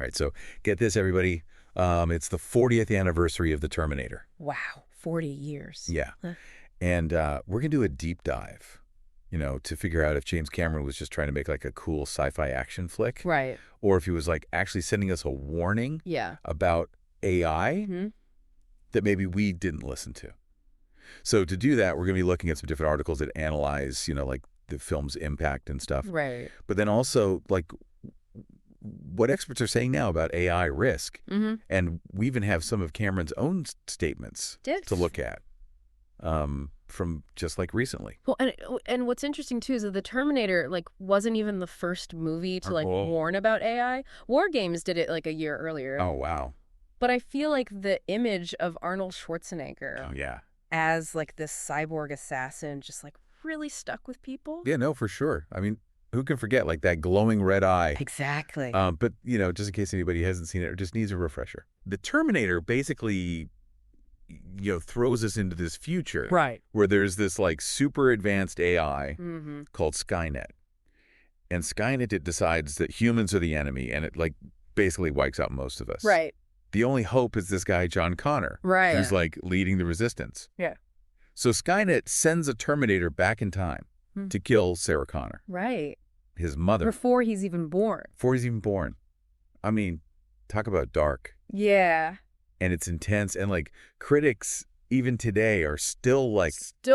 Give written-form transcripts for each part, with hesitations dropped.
All right, so get this, everybody. It's the 40th anniversary of the Terminator. Wow, 40 years. Yeah. Huh. And we're going to do a deep dive, to figure out if James Cameron was just trying to make like a cool sci-fi action flick. Right. Or if he was like actually sending us a warning about AI that maybe we didn't listen to. So to do that, we're going to be looking at some different articles that analyze, like the film's impact and stuff. Right. But then also like what experts are saying now about AI risk. And we even have some of Cameron's own statements to look at from just like recently. Well, and what's interesting too is that the Terminator wasn't even the first movie to warn about AI. War Games did it like a year earlier. Oh, wow. But I feel like the image of Arnold Schwarzenegger as like this cyborg assassin just like really stuck with people. Yeah, no, for sure. I mean, who can forget like that glowing red eye? Exactly. But, just in case anybody hasn't seen it or just needs a refresher. The Terminator basically, throws us into this future. Right. Where there's this like super advanced AI called Skynet. And Skynet, it decides that humans are the enemy and it like basically wipes out most of us. Right. The only hope is this guy, John Connor. Right. Who's like leading the resistance. Yeah. So Skynet sends a Terminator back in time to kill Sarah Connor. Right. His mother. Before he's even born. I mean, talk about dark. Yeah. And it's intense. And like critics, even today, are still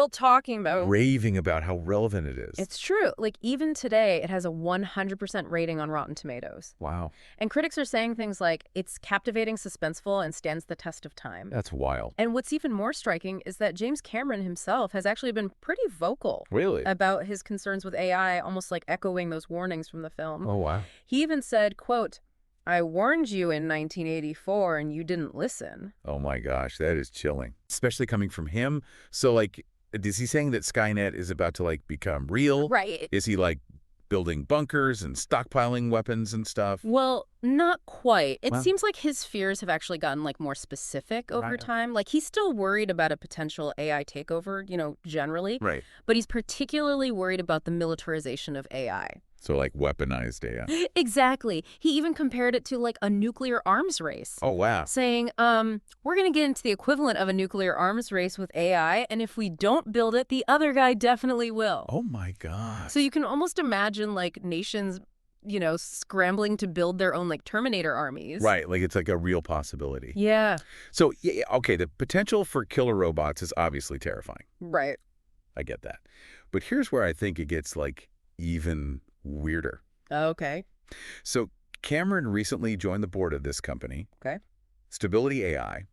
talking about raving about how relevant it is. It's true. Like even today, it has a 100% rating on Rotten Tomatoes. Wow. And critics are saying things like it's captivating, suspenseful, and stands the test of time. That's wild. And what's even more striking is that James Cameron himself has actually been pretty vocal. Really? About his concerns with AI, almost like echoing those warnings from the film. Oh, wow. He even said, quote, "I warned you in 1984 and you didn't listen." Oh my gosh, that is chilling. Especially coming from him. So like, is he saying that Skynet is about to like become real? Right. Is he like building bunkers and stockpiling weapons and stuff? Well, not quite. It seems like his fears have actually gotten like more specific over time. Like he's still worried about a potential AI takeover, generally. Right. But he's particularly worried about the militarization of AI. So like weaponized AI. Exactly. He even compared it to like a nuclear arms race. Oh, wow. Saying, we're going to get into the equivalent of a nuclear arms race with AI, and if we don't build it, the other guy definitely will. Oh, my gosh. So you can almost imagine like nations, scrambling to build their own like Terminator armies. Right. Like it's like a real possibility. Yeah. So, okay, the potential for killer robots is obviously terrifying. Right. I get that. But here's where I think it gets like even weirder. Okay. So Cameron recently joined the board of this company. Okay. Stability AI.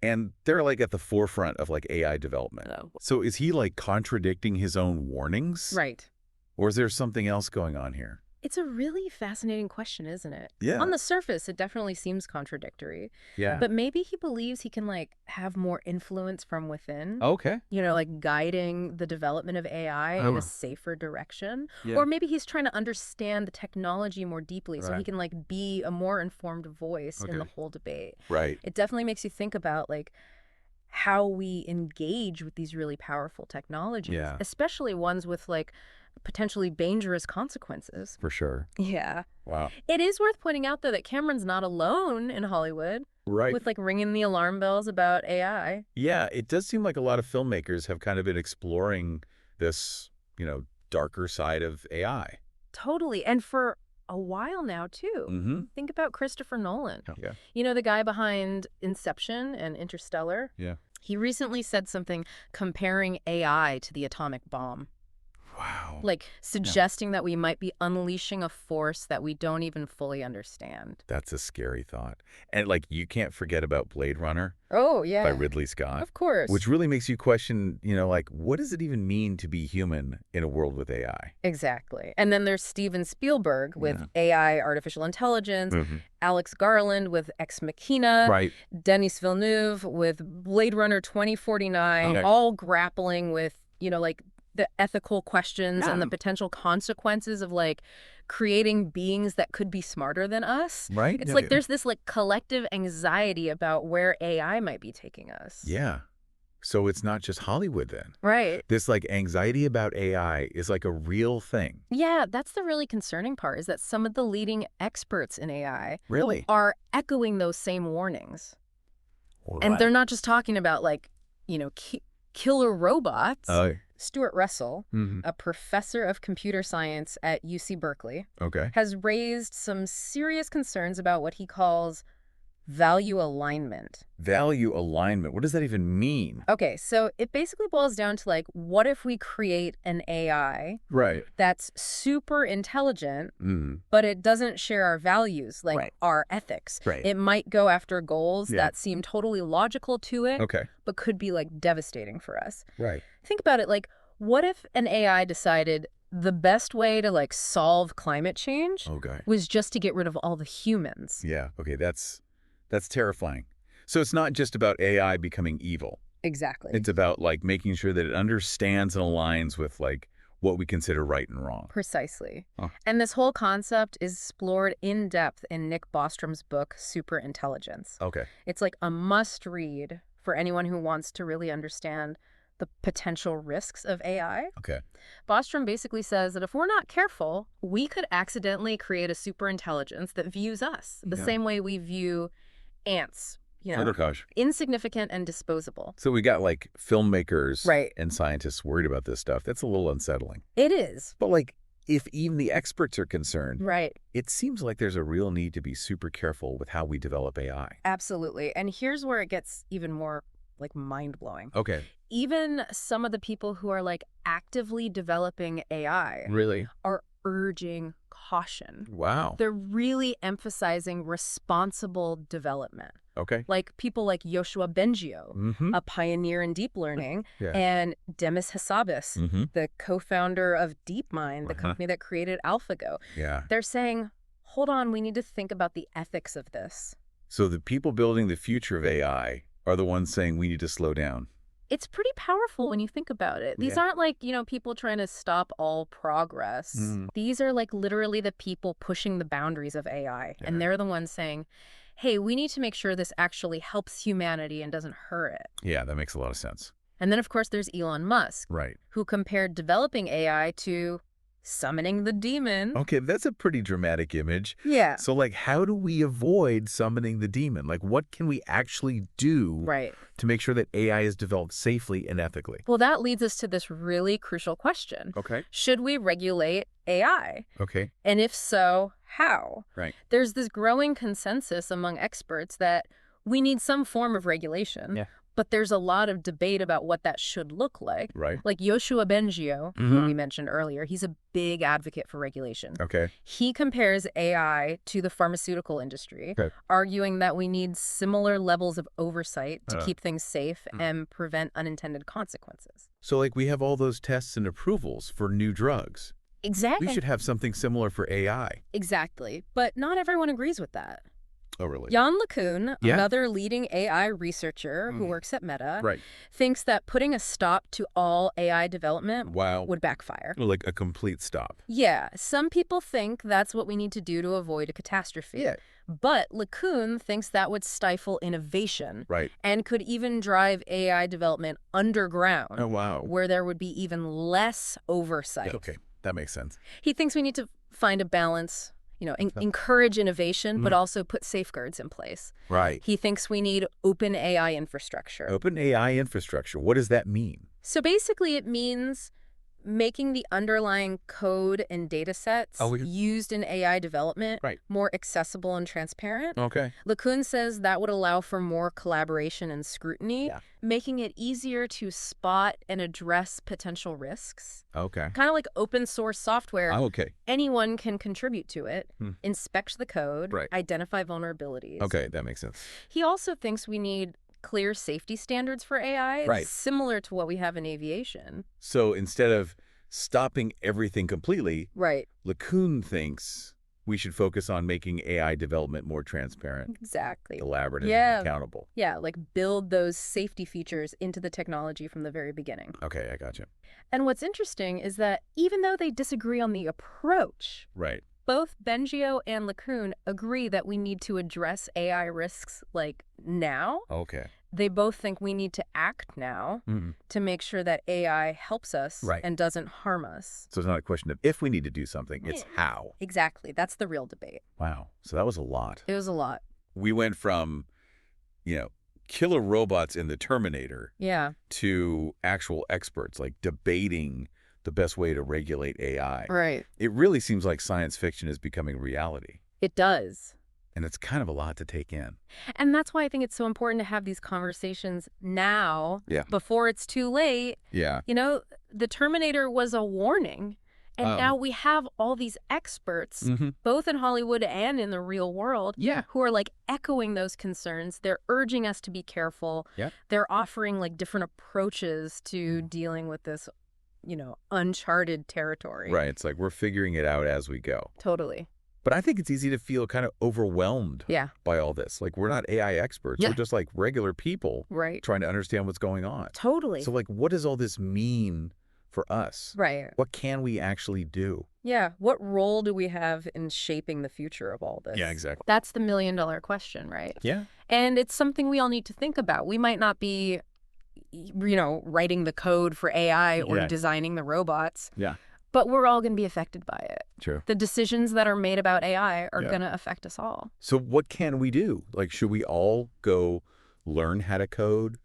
And they're like at the forefront of like AI development. Oh. So is he like contradicting his own warnings? Right. Or is there something else going on here? It's a really fascinating question, isn't it? Yeah. On the surface, it definitely seems contradictory. Yeah. But maybe he believes he can like have more influence from within. Okay. Like guiding the development of AI in a safer direction. Yeah. Or maybe he's trying to understand the technology more deeply so he can like be a more informed voice in the whole debate. Right. It definitely makes you think about like how we engage with these really powerful technologies, especially ones with like potentially dangerous consequences. For sure. Yeah. Wow. It is worth pointing out, though, that Cameron's not alone in Hollywood. Right. With like ringing the alarm bells about AI. Yeah, it does seem like a lot of filmmakers have kind of been exploring this, darker side of AI. Totally. And for a while now, too. Mm-hmm. Think about Christopher Nolan. Yeah. The guy behind Inception and Interstellar. Yeah. He recently said something comparing AI to the atomic bomb. Wow. Like suggesting that we might be unleashing a force that we don't even fully understand. That's a scary thought. And like you can't forget about Blade Runner. Oh, yeah. By Ridley Scott. Of course. Which really makes you question, like what does it even mean to be human in a world with AI? Exactly. And then there's Steven Spielberg with AI, artificial intelligence, Alex Garland with Ex Machina, right. Denis Villeneuve with Blade Runner 2049, all grappling with, like the ethical questions and the potential consequences of like creating beings that could be smarter than us. Right. It's like there's this like collective anxiety about where AI might be taking us. Yeah. So it's not just Hollywood then. Right. This like anxiety about AI is like a real thing. Yeah, that's the really concerning part, is that some of the leading experts in AI Really? are echoing those same warnings. What? And they're not just talking about like, killer robots. Oh. Stuart Russell, a professor of computer science at UC Berkeley, Okay. has raised some serious concerns about what he calls value alignment. Value alignment. What does that even mean? Okay, so it basically boils down to like, what if we create an AI that's super intelligent, but it doesn't share our values, like our ethics. It might go after goals that seem totally logical to it, but could be like devastating for us. Think about it, like, what if an AI decided the best way to like solve climate change was just to get rid of all the humans? Yeah, okay, that's terrifying. So it's not just about AI becoming evil. Exactly. It's about like making sure that it understands and aligns with like what we consider right and wrong. Precisely. And this whole concept is explored in depth in Nick Bostrom's book, Superintelligence. It's like a must read for anyone who wants to really understand the potential risks of AI. Bostrom basically says that if we're not careful, we could accidentally create a superintelligence that views us the same way we view ants, insignificant and disposable. So we got like filmmakers and scientists worried about this stuff. That's a little unsettling. It is. But like, if even the experts are concerned, right, it seems like there's a real need to be super careful with how we develop AI. Absolutely. And here's where it gets even more like mind-blowing. Okay. Even some of the people who are like actively developing AI are urging caution. Wow. They're really emphasizing responsible development. Okay. Like people like Yoshua Bengio, a pioneer in deep learning, and Demis Hassabis, the co-founder of DeepMind, the company that created AlphaGo. They're saying, hold on, we need to think about the ethics of this. So the people building the future of AI are the ones saying we need to slow down. It's pretty powerful when you think about it. These aren't like, people trying to stop all progress. These are like literally the people pushing the boundaries of AI. And they're the ones saying, hey, we need to make sure this actually helps humanity and doesn't hurt it. Yeah, that makes a lot of sense. And then, of course, there's Elon Musk, who compared developing AI to summoning the demon. Okay, that's a pretty dramatic image. Yeah. So, like, how do we avoid summoning the demon? Like, what can we actually do to make sure that AI is developed safely and ethically? Well, that leads us to this really crucial question. Should we regulate AI? And if so, how? There's this growing consensus among experts that we need some form of regulation. But there's a lot of debate about what that should look like. Like Yoshua Bengio, who we mentioned earlier, he's a big advocate for regulation. He compares AI to the pharmaceutical industry, arguing that we need similar levels of oversight to keep things safe and prevent unintended consequences. So, like, we have all those tests and approvals for new drugs. Exactly. We should have something similar for AI. Exactly. But not everyone agrees with that. Oh, really? Jan LeCun, another leading AI researcher who works at Meta, thinks that putting a stop to all AI development would backfire. Like a complete stop. Yeah. Some people think that's what we need to do to avoid a catastrophe. But LeCun thinks that would stifle innovation and could even drive AI development underground. Oh, wow. Where there would be even less oversight. Okay, that makes sense. He thinks we need to find a balance. Encourage innovation, but also put safeguards in place. He thinks we need open AI infrastructure. Open AI infrastructure. What does that mean? So basically it means making the underlying code and data sets used in AI development more accessible and transparent. LeCun says that would allow for more collaboration and scrutiny, making it easier to spot and address potential risks. Kind of like open source software. Anyone can contribute to it, inspect the code, identify vulnerabilities. That makes sense. He also thinks we need clear safety standards for AI, similar to what we have in aviation. So instead of stopping everything completely, LeCun thinks we should focus on making AI development more transparent. Collaborative and accountable. Like build those safety features into the technology from the very beginning. I gotcha. And what's interesting is that even though they disagree on the approach, both Bengio and LeCun agree that we need to address AI risks, like, now. Okay. They both think we need to act now to make sure that AI helps us and doesn't harm us. So it's not a question of if we need to do something, it's how. Exactly. That's the real debate. Wow. So that was a lot. It was a lot. We went from, killer robots in the Terminator to actual experts, like debating the best way to regulate AI. Right. It really seems like science fiction is becoming reality. It does. And it's kind of a lot to take in. And that's why I think it's so important to have these conversations now, before it's too late. Yeah. The Terminator was a warning. And now we have all these experts, both in Hollywood and in the real world, who are like echoing those concerns. They're urging us to be careful. They're offering like different approaches to dealing with this, uncharted territory. Right. It's like we're figuring it out as we go. Totally. But I think it's easy to feel kind of overwhelmed by all this. Like, we're not AI experts. We're just like regular people trying to understand what's going on. Totally. So like, what does all this mean for us? Right. What can we actually do? Yeah. What role do we have in shaping the future of all this? Yeah, exactly. That's the million-dollar question, right? Yeah. And it's something we all need to think about. We might not be, writing the code for AI or designing the robots. Yeah. But we're all going to be affected by it. True. The decisions that are made about AI are going to affect us all. So what can we do? Like, should we all go learn how to code,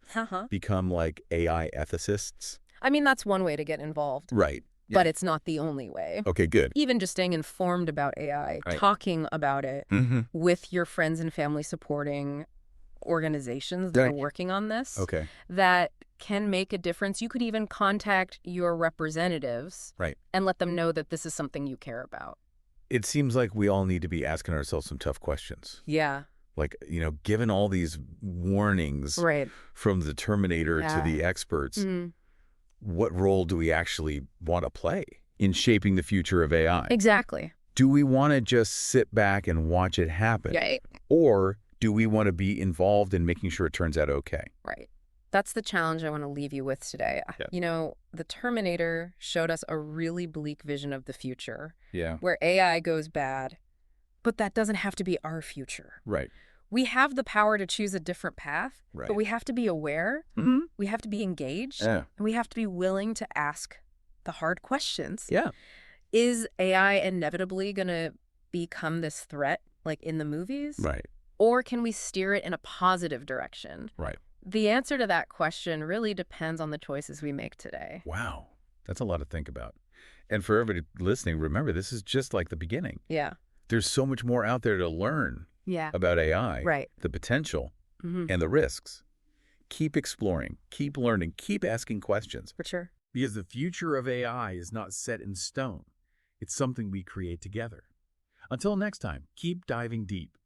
become like AI ethicists? I mean, that's one way to get involved. Right. Yeah. But it's not the only way. Okay, good. Even just staying informed about AI, talking about it with your friends and family supporting organizations that are working on this. Okay. That can make a difference. You could even contact your representatives and let them know that this is something you care about. It seems like we all need to be asking ourselves some tough questions. Yeah. Like, given all these warnings from the Terminator to the experts, what role do we actually want to play in shaping the future of AI? Exactly. Do we want to just sit back and watch it happen? Right. Or do we want to be involved in making sure it turns out okay? Right. That's the challenge I want to leave you with today. Yeah. The Terminator showed us a really bleak vision of the future. Yeah. Where AI goes bad, but that doesn't have to be our future. Right. We have the power to choose a different path, but we have to be aware, we have to be engaged, and we have to be willing to ask the hard questions. Yeah. Is AI inevitably going to become this threat, like in the movies? Right. Or can we steer it in a positive direction? Right. The answer to that question really depends on the choices we make today. Wow. That's a lot to think about. And for everybody listening, remember, this is just like the beginning. Yeah. There's so much more out there to learn about AI, the potential and the risks. Keep exploring, keep learning, keep asking questions. For sure. Because the future of AI is not set in stone. It's something we create together. Until next time, keep diving deep.